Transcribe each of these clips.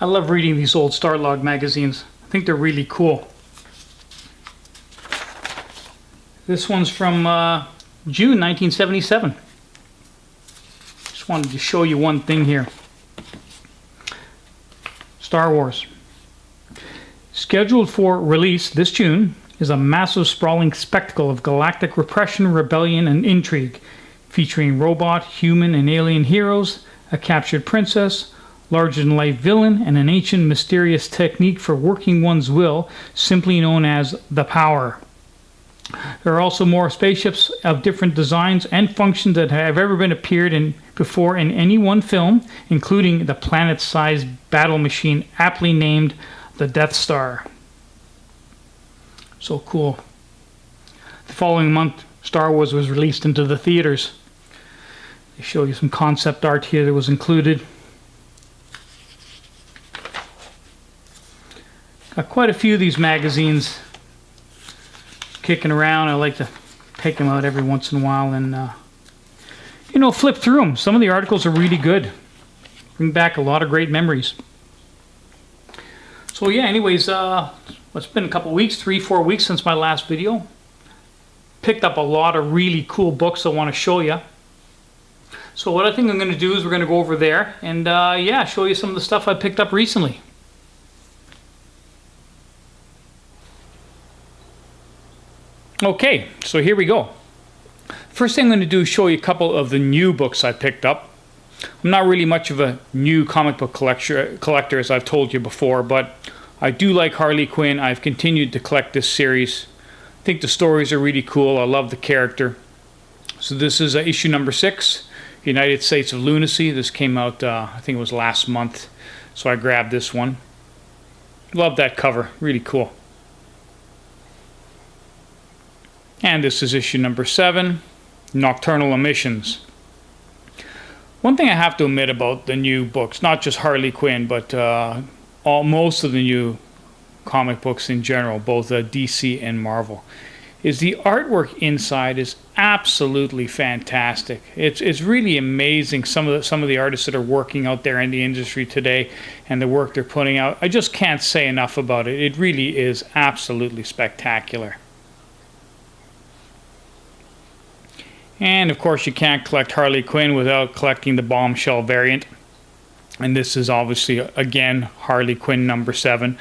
I love reading these old Starlog magazines. I think they're really cool. This one's from June 1977. Just wanted to show you one thing here. Star Wars. Scheduled for release this June is a massive sprawling spectacle of galactic repression, rebellion, and intrigue, featuring robot, human, and alien heroes, a captured princess, larger-than-life villain, and an ancient mysterious technique for working one's will, simply known as the Power. There are also more spaceships of different designs and functions that have ever been appeared in before in any one film, including the planet-sized battle machine aptly named the Death Star. So cool. The following month, Star Wars was released into the theaters. They show you some concept art here that was included. Got quite a few of these magazines kicking around. I like to take them out every once in a while and, flip through them. Some of the articles are really good. Bring back a lot of great memories. So yeah, anyways, it's been a couple weeks, 3-4 weeks since my last video. Picked up a lot of really cool books I want to show you. So what I think I'm going to do is we're going to go over there and, show you some of the stuff I picked up recently. Okay, so here we go. First thing I'm going to do is show you a couple of the new books I picked up. I'm not really much of a new comic book collector, as I've told you before, but I do like Harley Quinn. I've continued to collect this series. I think the stories are really cool. I love the character. So this is issue number 6, United States of Lunacy. This came out, I think it was last month, so I grabbed this one. Love that cover, really cool. And this is issue number 7, Nocturnal Emissions. One thing I have to admit about the new books, not just Harley Quinn, but most of the new comic books in general, both DC and Marvel, is the artwork inside is absolutely fantastic. It's really amazing some of the artists that are working out there in the industry today and the work they're putting out. I just can't say enough about it. It really is absolutely spectacular. And of course you can't collect Harley Quinn without collecting the Bombshell variant. And this is obviously, again, Harley Quinn number 7.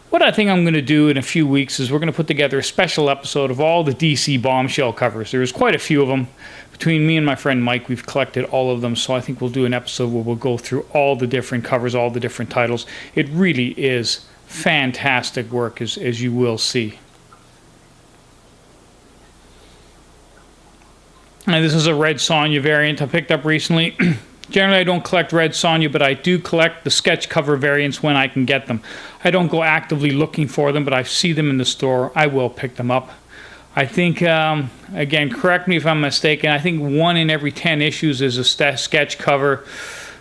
What I think I'm going to do in a few weeks is we're going to put together a special episode of all the DC Bombshell covers. There's quite a few of them. Between me and my friend Mike, we've collected all of them. So I think we'll do an episode where we'll go through all the different covers, all the different titles. It really is fantastic work, as you will see. And this is a Red Sonja variant I picked up recently. Generally, I don't collect Red Sonja, but I do collect the sketch cover variants when I can get them. I don't go actively looking for them, but I see them in the store. I will pick them up. I think, again, correct me if I'm mistaken, I think 1 in every 10 issues is a sketch cover.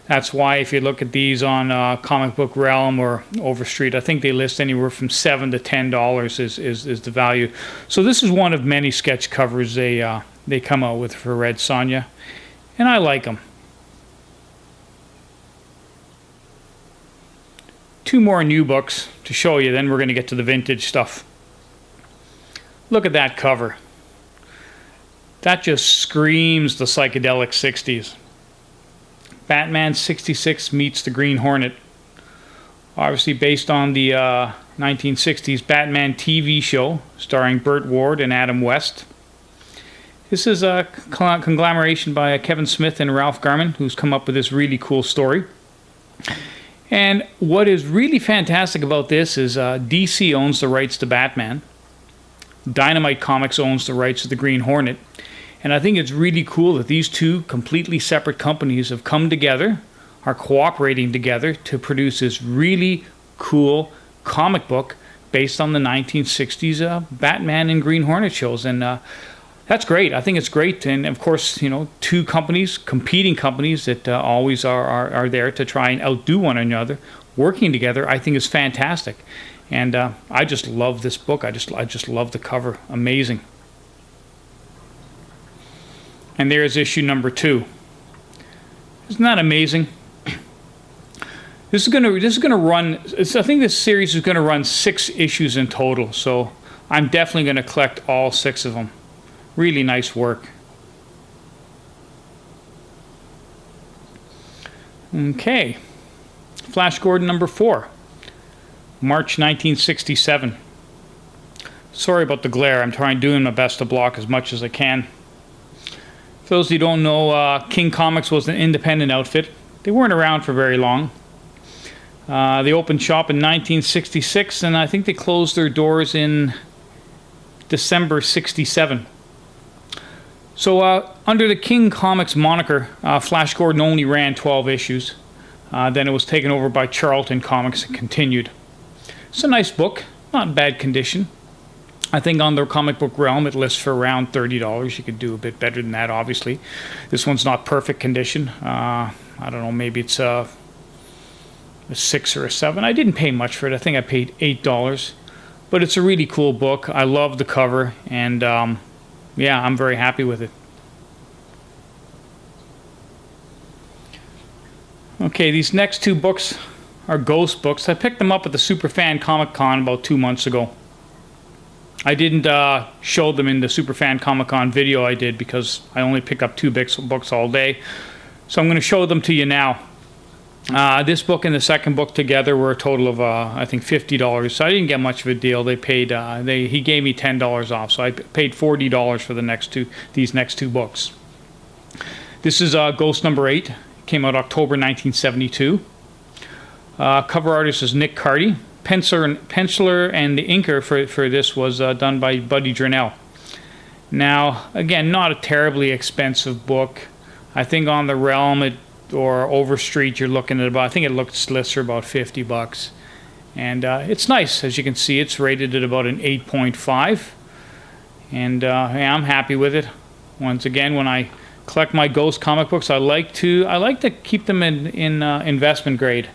That's why if you look at these on Comic Book Realm or Overstreet, I think they list anywhere from $7 to $10 is the value. So this is one of many sketch covers they come out with for Red Sonja, and I like them. 2 more new books to show you, then we're going to get to the vintage stuff. Look at that cover. That just screams the psychedelic 60s. Batman 66 meets the Green Hornet. Obviously based on the 1960s Batman TV show starring Burt Ward and Adam West. This is a conglomeration by Kevin Smith and Ralph Garman, who's come up with this really cool story. And what is really fantastic about this is DC owns the rights to Batman. Dynamite Comics owns the rights to the Green Hornet. And I think it's really cool that these two completely separate companies have come together, are cooperating together to produce this really cool comic book based on the 1960s Batman and Green Hornet shows. And that's great. I think it's great. And of course, 2 companies, competing companies that always are there to try and outdo one another, working together, I think is fantastic. And I just love this book. I just love the cover. Amazing. And there's issue number 2. Isn't that amazing? This is gonna run. I think this series is gonna run 6 issues in total. So I'm definitely gonna collect all 6 of them. Really nice work. Okay, Flash Gordon number 4, March 1967. Sorry about the glare. I'm doing my best to block as much as I can. For those who don't know, King Comics was an independent outfit. They weren't around for very long. They opened shop in 1966, and I think they closed their doors in December 67. So under the King Comics moniker, Flash Gordon only ran 12 issues. Then it was taken over by Charlton Comics and continued. It's a nice book, not in bad condition. I think on the comic book realm it lists for around $30. You could do a bit better than that, obviously. This one's not perfect condition. I don't know, maybe it's a 6 or a 7. I didn't pay much for it. I think I paid $8. But it's a really cool book. I love the cover, and yeah, I'm very happy with it. Okay, these next 2 books are Ghost books. I picked them up at the Superfan Comic Con about 2 months ago. I didn't show them in the Superfan Comic Con video I did because I only pick up 2 books all day. So I'm going to show them to you now. This book and the second book together were a total of I think $50. So I didn't get much of a deal. They paid he gave me $10 off, so I paid $40 for these next two books. This is Ghost number 8. Came out October 1972. Cover artist is Nick Carty. Penciler and the inker for this was done by Buddy Durnell. Now, again, not a terribly expensive book. I think on the Realm or Overstreet you're looking at about, I think it lists for about $50. And it's nice. As you can see, it's rated at about an 8.5. And yeah, I'm happy with it. Once again, when I collect my Ghost comic books, I like to keep them in investment grade.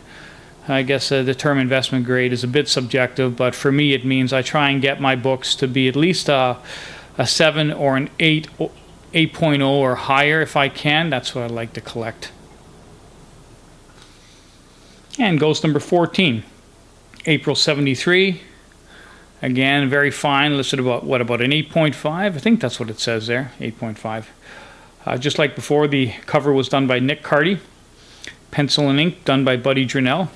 I guess the term investment grade is a bit subjective, but for me it means I try and get my books to be at least a 7 or an 8.0 or higher if I can. That's what I like to collect. And Ghost number 14, April 73. Again, very fine, listed about an 8.5? I think that's what it says there, 8.5. Just like before, the cover was done by Nick Carty. Pencil and ink done by Buddy Durnell.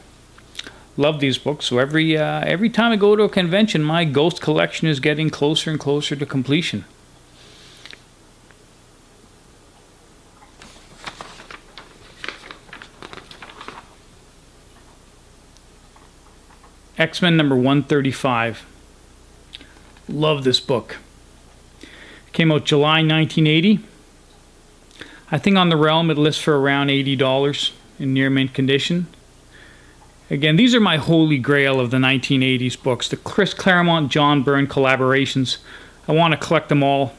Love these books. So every time I go to a convention, my Ghost collection is getting closer and closer to completion. X-Men number 135. Love this book. Came out July 1980. I think on the Realm it lists for around $80 in near mint condition. Again, these are my holy grail of the 1980s books. The Chris Claremont, John Byrne collaborations. I want to collect them all.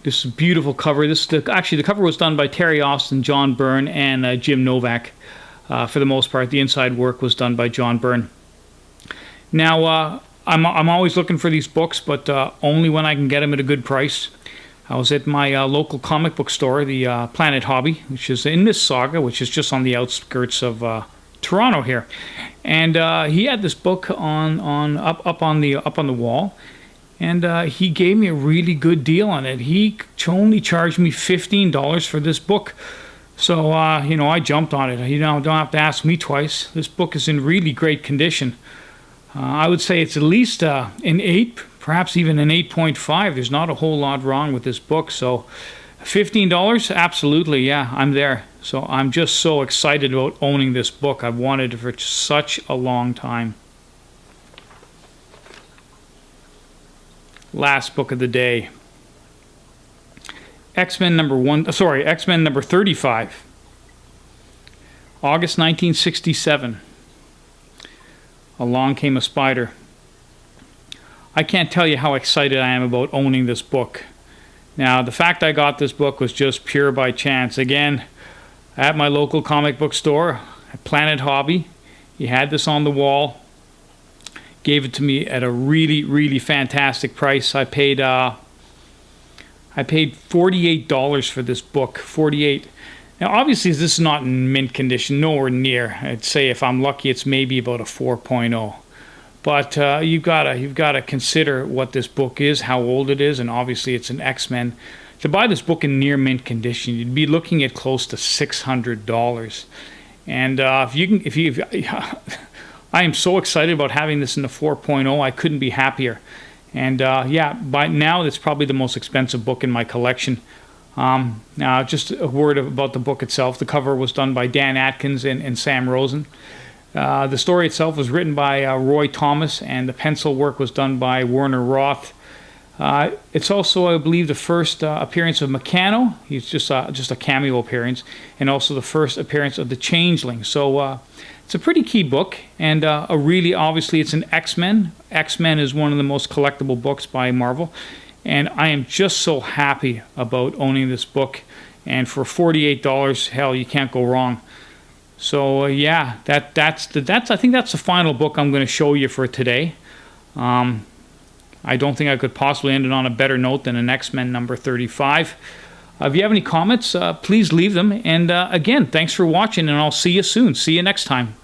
This is a beautiful cover. Actually, the cover was done by Terry Austin, John Byrne, and Jim Novak. For the most part, the inside work was done by John Byrne. Now, I'm always looking for these books, but only when I can get them at a good price. I was at my local comic book store, the Planet Hobby, which is in Mississauga, which is just on the outskirts of Toronto here, and he had this book up on the wall, and he gave me a really good deal on it. He only charged me $15 for this book, so I jumped on it. Don't have to ask me twice. This book is in really great condition. I would say it's at least an 8. Perhaps even an 8.5. There's not a whole lot wrong with this book. So $15, absolutely, yeah, I'm there. So I'm just so excited about owning this book. I've wanted it for such a long time. Last book of the day. X-Men number 35. August 1967. Along Came a Spider. I can't tell you how excited I am about owning this book. Now, the fact I got this book was just pure by chance. Again, at my local comic book store, at Planet Hobby, he had this on the wall. Gave it to me at a really, really fantastic price. I paid $48 for this book. $48. Now, obviously, this is not in mint condition, nowhere near. I'd say if I'm lucky, it's maybe about a 4.0. But you've gotta consider what this book is, how old it is, and obviously it's an X-Men. To buy this book in near mint condition, you'd be looking at close to $600. And I am so excited about having this in the 4.0. I couldn't be happier. And yeah, by now it's probably the most expensive book in my collection. Now, just a word about the book itself. The cover was done by Dan Atkins and Sam Rosen. The story itself was written by Roy Thomas, and the pencil work was done by Werner Roth. It's also, I believe, the first appearance of Meccano. He's just a cameo appearance, and also the first appearance of the Changeling. So it's a pretty key book, and obviously, it's an X-Men. X-Men is one of the most collectible books by Marvel. And I am just so happy about owning this book. And for $48, hell, you can't go wrong. So yeah, that's I think that's the final book I'm going to show you for today. I don't think I could possibly end it on a better note than an X-Men number 35. If you have any comments, please leave them. And again, thanks for watching, and I'll see you soon. See you next time.